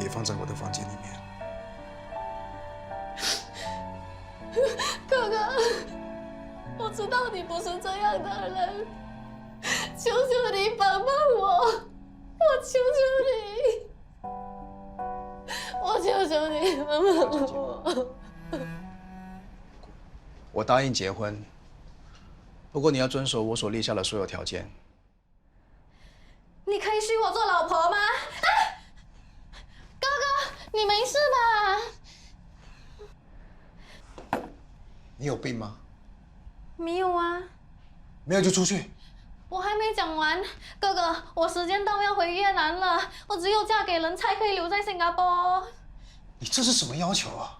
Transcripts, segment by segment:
也放在我的房间里面。哥哥，我知道你不是这样的人，求求你帮帮我，我求求你，我求求你帮帮我。我答应结婚，不过你要遵守我所列下的所有条件。你可以许我做老婆吗？啊！哥哥，你没事吧？你有病吗？没有啊。没有就出去。我还没讲完，哥哥，我时间到要回越南了，我只有嫁给人才可以留在新加坡。你这是什么要求啊？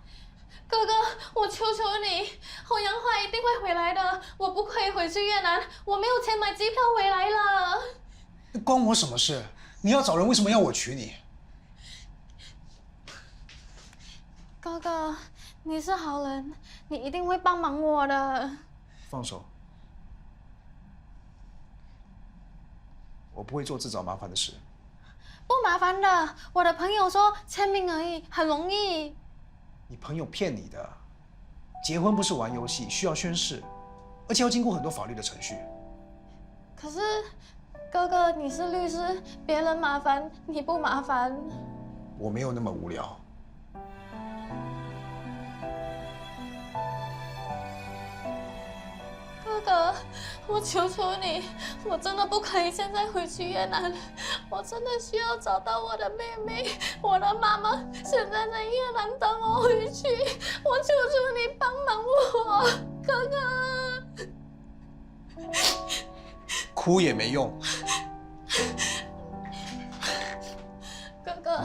哥哥，我求求你，侯阳华一定会回来的，我不可以回去越南，我没有钱买机票回来了。关我什么事？你要找人，为什么要我娶你？哥哥，你是好人，你一定会帮忙我的。放手！我不会做自找麻烦的事。不麻烦的，我的朋友说签名而已，很容易。你朋友骗你的。结婚不是玩游戏，需要宣誓，而且要经过很多法律的程序。可是，哥哥，你是律师，别人麻烦你不麻烦。我没有那么无聊。哥哥，我求求你，我真的不可以现在回去越南，我真的需要找到我的妹妹，我的妈妈现在在越南等我回去，我求求你帮忙我，哥哥。哭也没用。哥哥，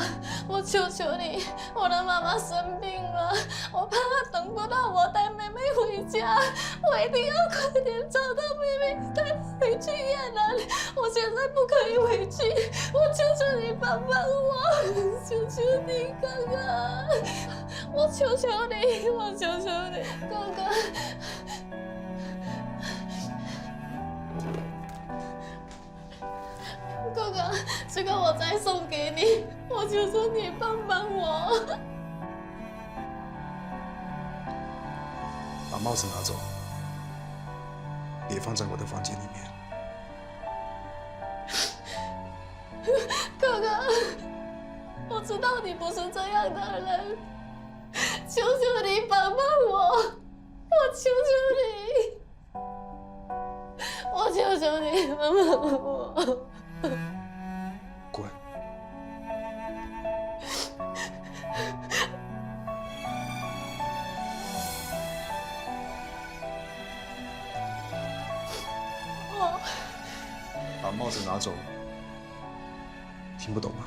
我求求你，我的妈妈生病了，我怕她等不到我带妹妹回家，我一定要快点找到妹妹带回去越南。我现在不可以回去，我求求你帮帮我，求求你，哥哥，我求求你，我求求你，哥哥。哥哥，这个我再送给你，我求求你帮帮我。把帽子拿走，也放在我的房间里面。哥哥，我知道你不是这样的人，求求你帮帮我，我求求你，我求求你帮帮我。滚！把帽子拿走，听不懂吗？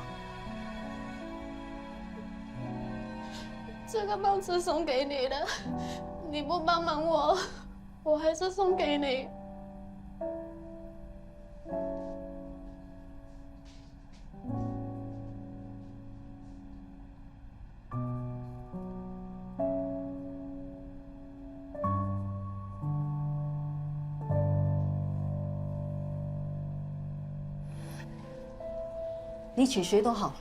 这个帽子送给你的，你不帮忙我，我还是送给你。你娶谁都好，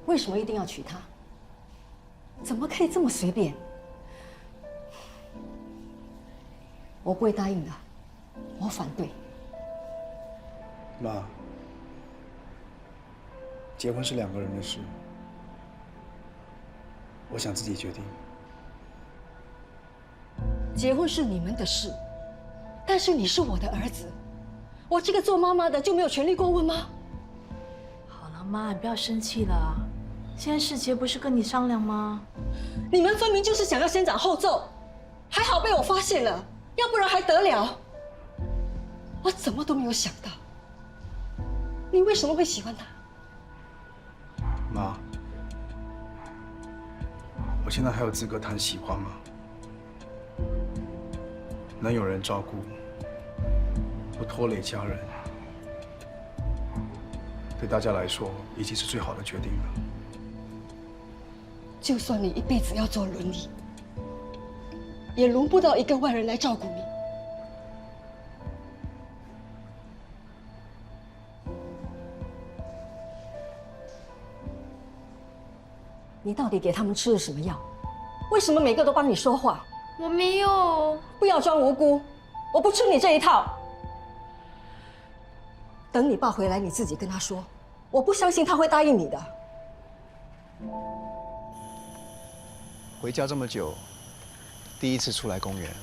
为什么一定要娶她？怎么可以这么随便？我不会答应的，我反对。妈，结婚是2个人的事，我想自己决定。结婚是你们的事，但是你是我的儿子，我这个做妈妈的就没有权利过问吗？妈，你不要生气了。现在世杰不是跟你商量吗？你们分明就是想要先斩后奏，还好被我发现了，要不然还得了？我怎么都没有想到，你为什么会喜欢他？妈，我现在还有资格谈喜欢吗？能有人照顾，不拖累家人，对大家来说已经是最好的决定了。就算你一辈子要坐轮椅，也轮不到一个外人来照顾你。你到底给他们吃了什么药？为什么每个都帮你说话？我没有。不要装无辜，我不吃你这一套。等你爸回来，你自己跟他说。我不相信他会答应你的。回家这么久，第一次出来公园，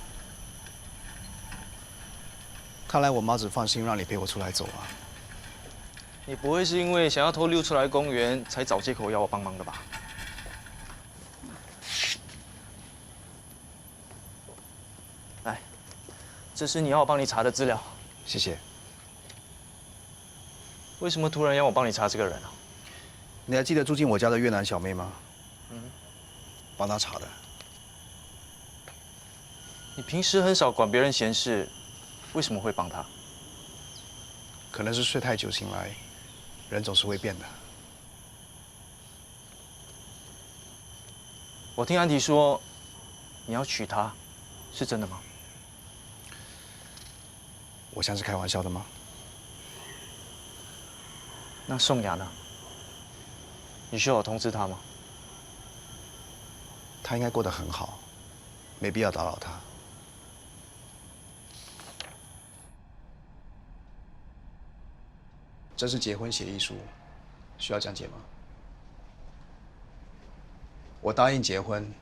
看来我妈只放心让你陪我出来走啊。你不会是因为想要偷溜出来公园，才找借口要我帮忙的吧？来，这是你要我帮你查的资料。谢谢。为什么突然要我帮你查这个人啊？你还记得住进我家的越南小妹吗？帮她查的。你平时很少管别人闲事，为什么会帮他？可能是睡太久醒来，人总是会变的。我听安迪说，你要娶她，是真的吗？我像是开玩笑的吗？那宋雅呢？你需要我通知她吗？她应该过得很好，没必要打扰她。这是结婚协议书，需要讲解吗？我答应结婚，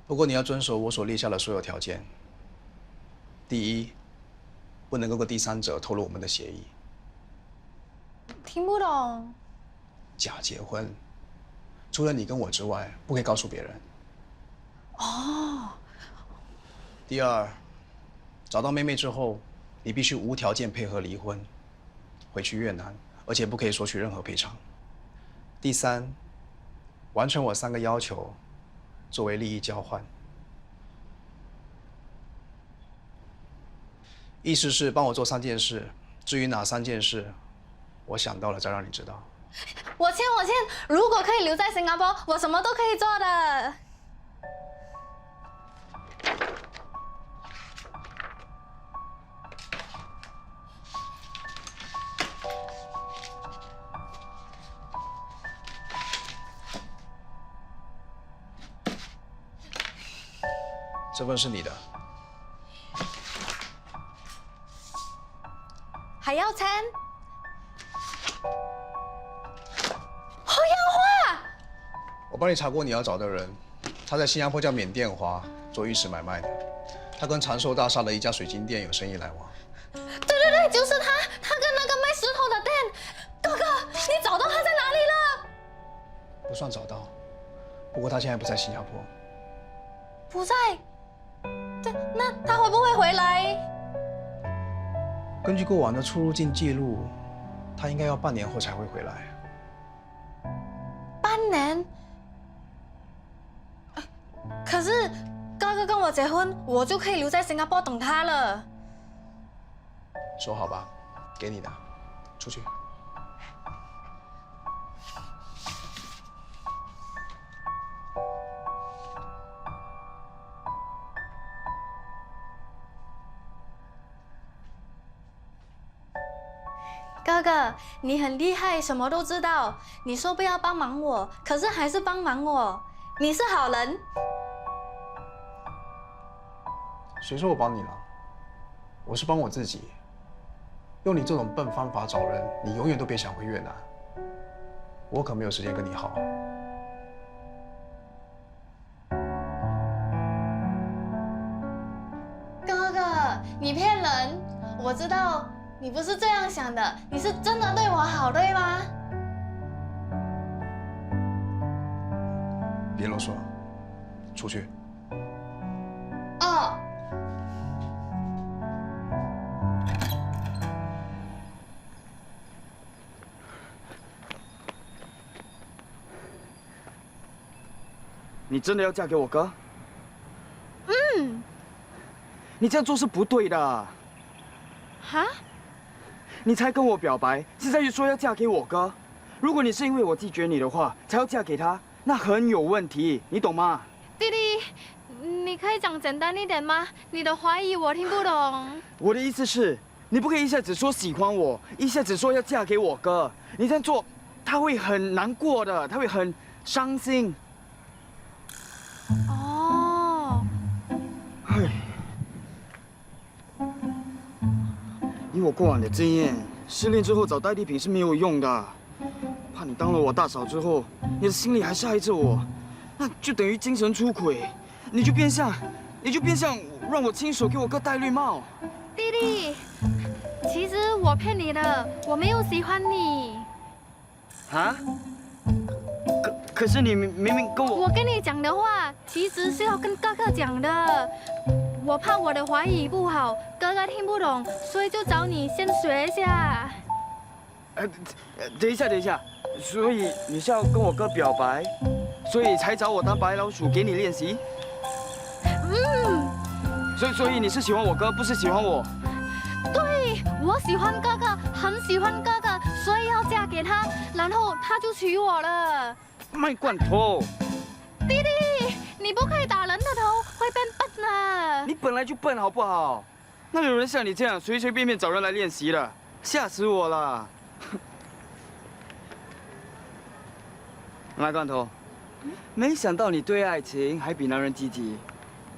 不过你要遵守我所列下的所有条件。第一，不能够跟第三者透露我们的协议。听不懂。假结婚，除了你跟我之外，不可以告诉别人。哦。第二，找到妹妹之后，你必须无条件配合离婚，回去越南，而且不可以索取任何赔偿。第三，完成我3个要求，作为利益交换。意思是帮我做3件事，至于哪3件事，我想到了再让你知道。我签，如果可以留在新加坡，我什么都可以做的。这份是你的，还要签？好样话！我帮你查过你要找的人，他在新加坡叫缅甸华，做玉石买卖的。他跟长寿大厦的一家水晶店有生意来往。对，就是他，他跟那个卖石头的店。哥哥，你找到他在哪里了？不算找到，不过他现在不在新加坡。不在。对，那他会不会回来？根据过往的出入境记录，他应该要半年后才会回来。半年？可是哥哥跟我结婚，我就可以留在新加坡等他了。说好吧，给你的，出去。哥哥，你很厉害，什么都知道。你说不要帮忙我，可是还是帮忙我。你是好人。谁说我帮你了？我是帮我自己。用你这种笨方法找人，你永远都别想回越南。我可没有时间跟你耗。哥哥，你骗人！我知道你不是这样想的，你是真的对我好，对吗？别啰嗦，出去。哦。你真的要嫁给我哥？你这样做是不对的。哈？你才跟我表白，现在又说要嫁给我哥。如果你是因为我拒绝你的话才要嫁给他，那很有问题，你懂吗？弟弟，你可以讲简单一点吗？你的怀疑我听不懂。我的意思是，你不可以一下子说喜欢我，一下子说要嫁给我哥。你这样做，他会很难过的，他会很伤心。哦，唉，以我过往的经验，失恋之后找代替品是没有用的。怕你当了我大嫂之后，你的心里还是爱着我，那就等于精神出轨，你就变相让我亲手给我哥戴绿帽。弟弟，其实我骗你的，我没有喜欢你。啊？可是你明明跟我……我跟你讲的话，其实是要跟哥哥讲的。我怕我的华语不好，哥哥听不懂，所以就找你先学一下。等一下，所以你是要跟我哥表白，所以才找我当白老鼠给你练习？所以你是喜欢我哥，不是喜欢我？对，我喜欢哥哥，很喜欢哥哥，所以要嫁给他，然后他就娶我了。卖罐头！弟弟，你不可以打人的头，会变笨的。你本来就笨好不好？哪有人像你这样随便找人来练习的？吓死我了！卖罐头，没想到你对爱情还比男人积极，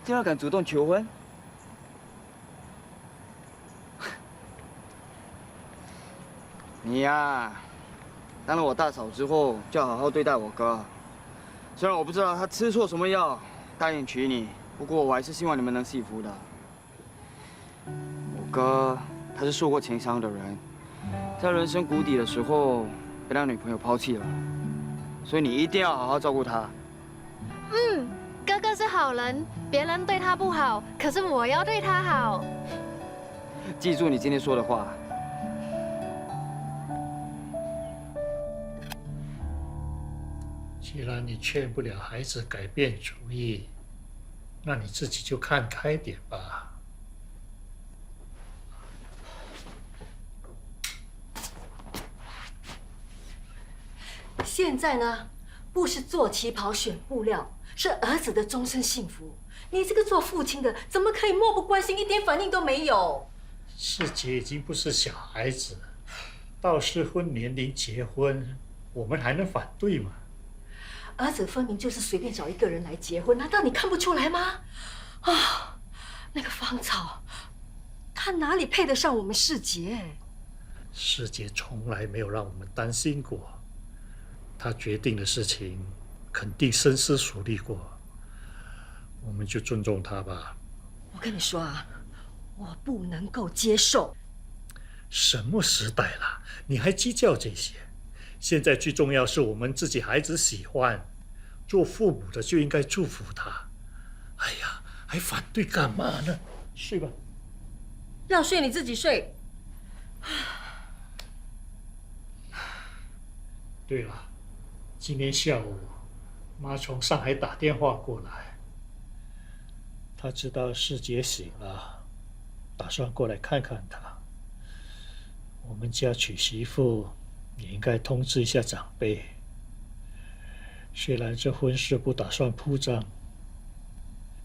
竟然敢主动求婚。你呀，当了我大嫂之后，就要好好对待我哥。虽然我不知道他吃错什么药，答应娶你，不过我还是希望你们能幸福的。我哥他是受过情伤的人，在人生谷底的时候被他女朋友抛弃了，所以你一定要好好照顾他。哥哥是好人，别人对他不好，可是我要对他好。记住你今天说的话。既然你劝不了孩子改变主意，那你自己就看开点吧。现在呢，不是做旗袍选布料，是儿子的终身幸福。你这个做父亲的，怎么可以漠不关心，一点反应都没有？世杰已经不是小孩子，到适婚年龄结婚，我们还能反对吗？儿子分明就是随便找一个人来结婚，难道你看不出来吗？啊，那个芳草，他哪里配得上我们世杰？世杰从来没有让我们担心过，他决定的事情肯定深思熟虑过，我们就尊重他吧。我跟你说啊，我不能够接受。什么时代了，你还计较这些？现在最重要是我们自己孩子喜欢，做父母的就应该祝福他。哎呀，还反对干嘛呢？睡吧。要睡你自己睡。对了，今天下午妈从上海打电话过来，她知道世杰醒了，打算过来看看他。我们家娶媳妇也应该通知一下长辈。虽然这婚事不打算铺张，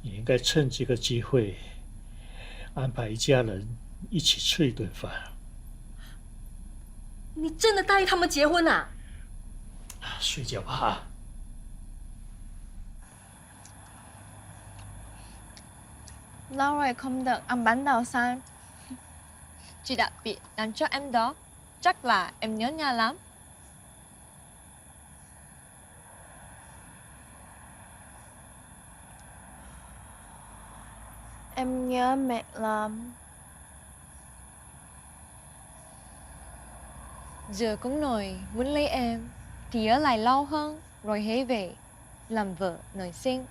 也应该趁这个机会安排一家人一起吃一顿饭。你真的答应他们结婚啊？睡觉吧。Lâu rồi không được ăn bánh đào xanh. Chị đặc biệt làm cho em đó. Chắc là em nhớ nhà lắm. Em nhớ mẹ lắm. Giờ con nội muốn lấy em thì ở lại lâu hơn rồi hãy về làm vợ nội sinh.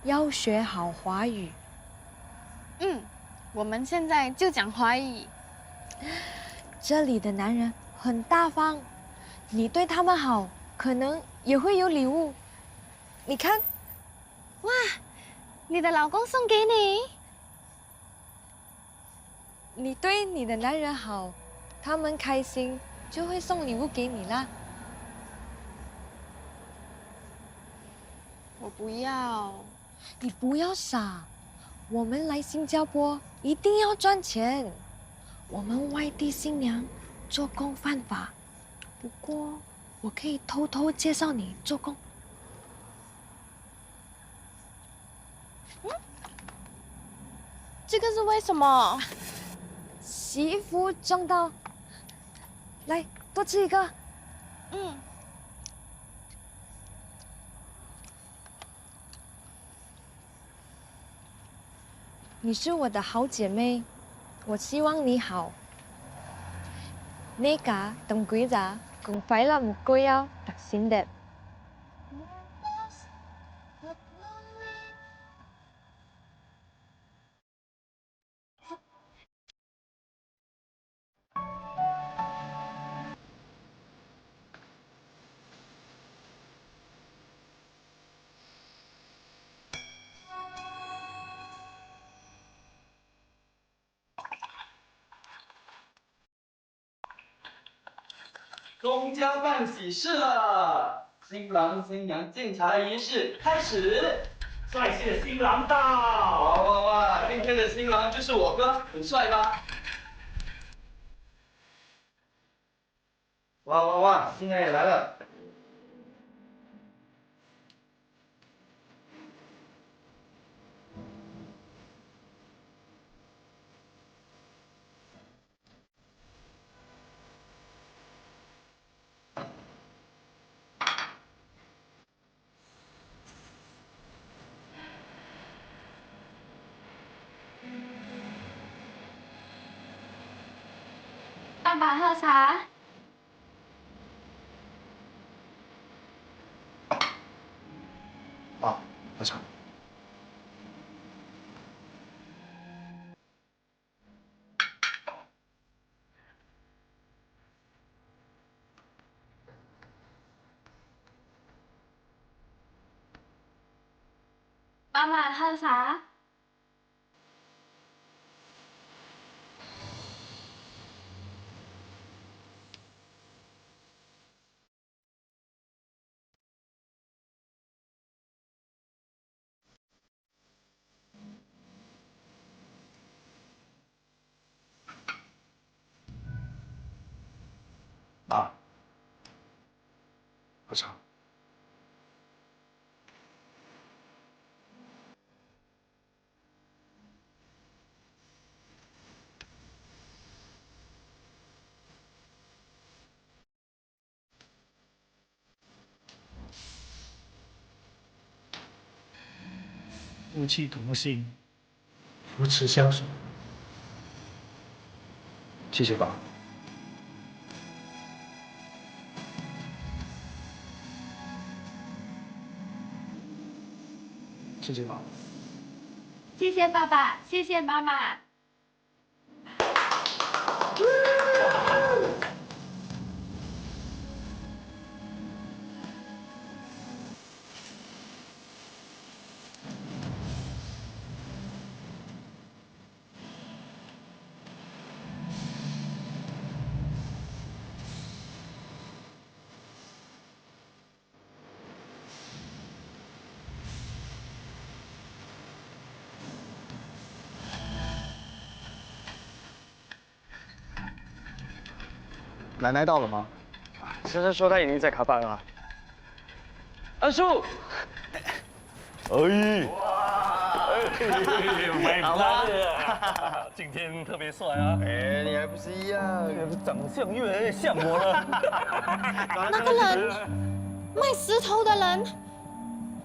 要学好华语。我们现在就讲华语。这里的男人很大方，你对他们好，可能也会有礼物。你看，哇，你的老公送给你。你对你的男人好，他们开心就会送礼物给你啦。我不要。你不要傻，我们来新加坡一定要赚钱。我们外地新娘做工犯法，不过我可以偷偷介绍你做工，这个是为什么？媳妇撞到，来多吃一个。嗯，你是我的好姐妹，我希望你好。呢家同鬼咋，共快樂唔該啊，特先的。公家办喜事了，新郎新娘敬茶仪式开始。帅气的新郎到！哇哇哇！今天的新郎就是我哥，很帅吧？哇哇哇！新娘也来了。爸爸喝茶。啊，喝茶。妈妈喝茶。爸，喝茶。夫妻同心，扶持相守。谢谢爸。谢谢爸。谢谢爸爸，谢谢妈妈。奶奶到了吗？先生说他已经在卡巴了。二叔。哎，好啦，今天特别帅啊！哎，你还不是一样？长相越来越像我了。那个人，卖石头的人，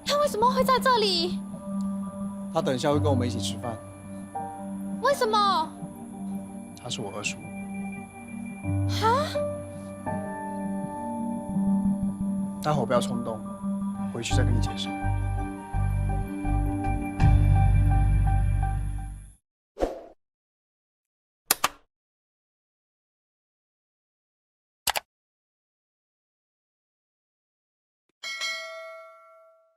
他为什么会在这里？他等一下会跟我们一起吃饭。为什么？他是我二叔。哈？待会儿不要冲动，回去再跟你解释。